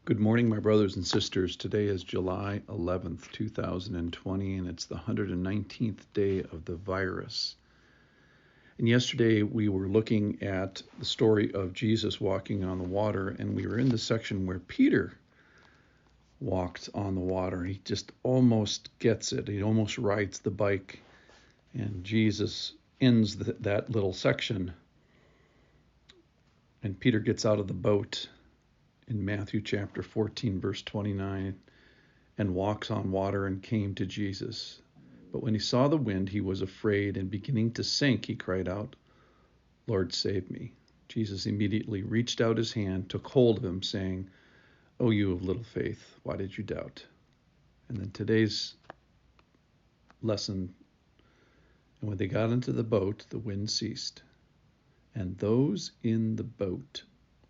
Good morning, my brothers and sisters. Today is July 11th, 2020, and it's the 119th day of the virus. And yesterday we were looking at the story of Jesus walking on the water, and we were in the section where Peter walked on the water. He just almost gets it. He almost rides the bike, and Jesus ends that little section, and Peter gets out of the boat in Matthew chapter 14, verse 29, and walks on water and came to Jesus. But when he saw the wind, he was afraid, and beginning to sink, he cried out, "Lord, save me." Jesus immediately reached out his hand, took hold of him, saying, "O you of little faith, why did you doubt?" And then today's lesson, and when they got into the boat, the wind ceased, and those in the boat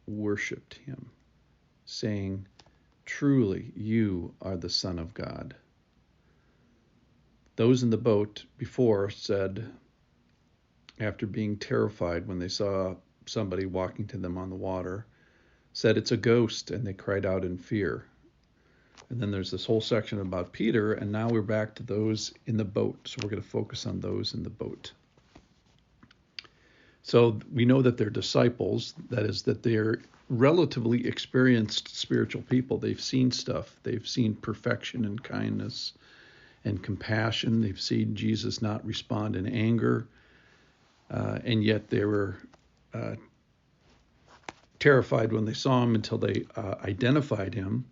worshipped him, saying, "Truly, you are the Son of God." Those in the boat before said, after being terrified when they saw somebody walking to them on the water, said, "It's a ghost," and they cried out in fear. And then there's this whole section about Peter, and now we're back to those in the boat. So we're going to focus on those in the boat. So we know that they're disciples, that is, that they're relatively experienced spiritual people. They've seen stuff. They've seen perfection and kindness and compassion. They've seen Jesus not respond in anger, and yet they were terrified when they saw him until they identified him.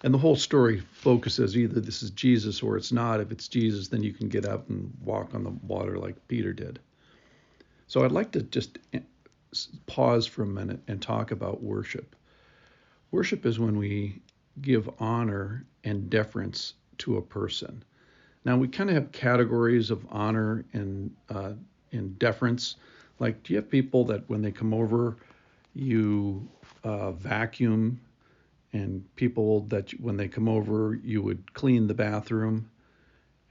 And the whole story focuses either this is Jesus or it's not. If it's Jesus, then you can get up and walk on the water like Peter did. So I'd like to just pause for a minute and talk about worship. Worship is when we give honor and deference to a person. Now, we kind of have categories of honor and deference. Like, do you have people that when they come over, you vacuum, and people that when they come over, you would clean the bathroom?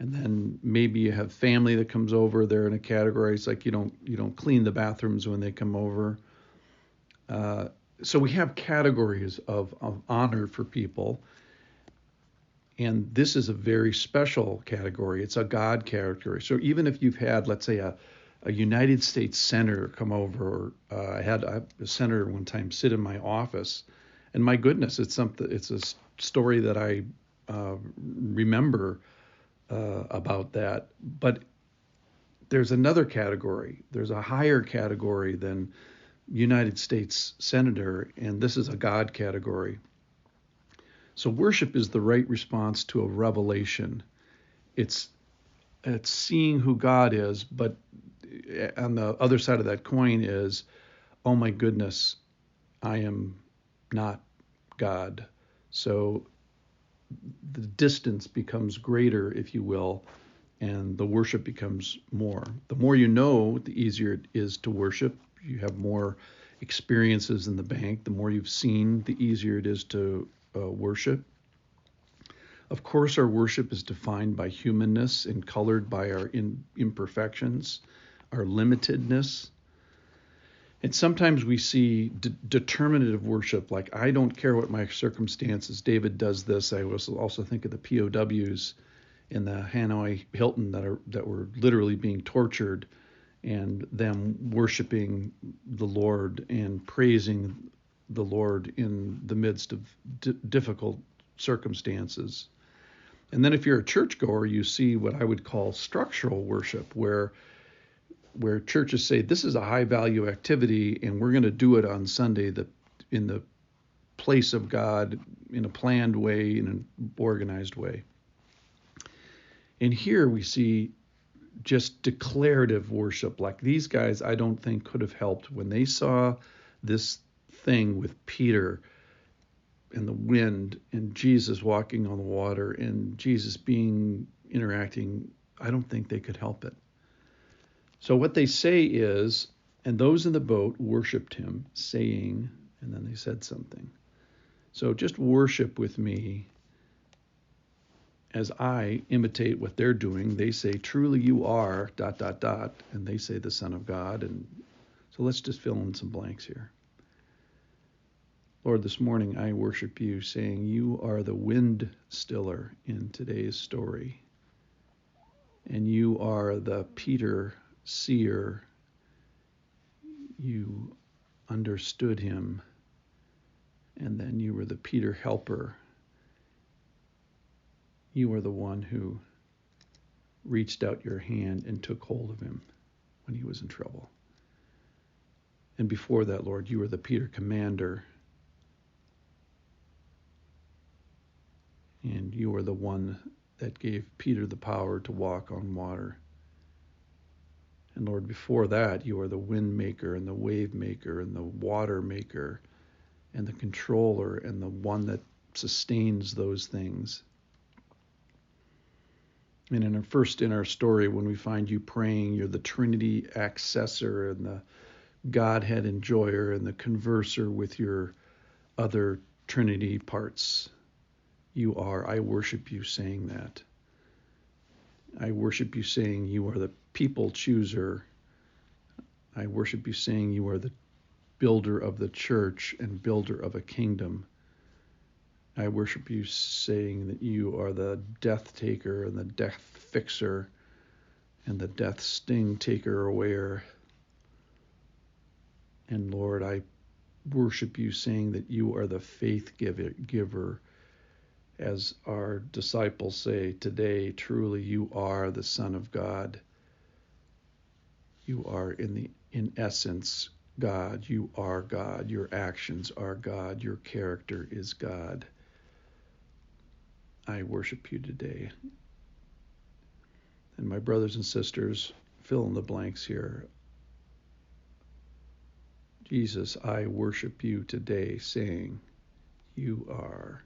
And then maybe you have family that comes over. They're in a category. It's like you don't clean the bathrooms when they come over. So we have categories of honor for people. And this is a very special category. It's a God category. So even if you've had, let's say, a United States senator come over, or I had a senator one time sit in my office, and my goodness, it's a story that I remember about that. But there's another category. There's a higher category than United States senator, and this is a God category. So worship is the right response to a revelation. It's seeing who God is, but on the other side of that coin is, oh my goodness, I am not God. So the distance becomes greater, if you will, and the worship becomes more. The more you know, the easier it is to worship. You have more experiences in the bank. The more you've seen, the easier it is to worship. Of course, our worship is defined by humanness and colored by our imperfections, our limitedness. And sometimes we see determinative worship, like I don't care what my circumstances. David does this. I also think of the POWs in the Hanoi Hilton that were literally being tortured, and them worshiping the Lord and praising the Lord in the midst of difficult circumstances. And then if you're a churchgoer, you see what I would call structural worship, where churches say this is a high value activity and we're going to do it on Sunday in the place of God, in a planned way, in an organized way. And here we see just declarative worship. Like these guys, I don't think could have helped when they saw this thing with Peter and the wind and Jesus walking on the water and Jesus interacting. I don't think they could help it. So what they say is, and those in the boat worshiped him, saying, and then they said something. So just worship with me as I imitate what they're doing. They say, "Truly you are ... and they say the Son of God. And so let's just fill in some blanks here. Lord, this morning I worship you, saying you are the wind stiller in today's story. And you are the Peter seer. You understood him. And then you were the Peter helper. You are the one who reached out your hand and took hold of him when he was in trouble. And before that, Lord, you were the Peter commander. And you are the one that gave Peter the power to walk on water. And Lord, before that, you are the wind maker and the wave maker and the water maker and the controller and the one that sustains those things. And in our story, when we find you praying, you're the Trinity accessor and the Godhead enjoyer and the converser with your other Trinity parts. You are. I worship you saying that. I worship you saying you are the people chooser. I worship you saying you are the builder of the church and builder of a kingdom. I worship you saying that you are the death taker and the death fixer and the death sting taker aware. And Lord, I worship you saying that you are the faith giver. As our disciples say today, truly you are the Son of God. You are in essence God. You are God. Your actions are God. Your character is God. I worship you today. And my brothers and sisters, fill in the blanks here. Jesus, I worship you today, saying, you are.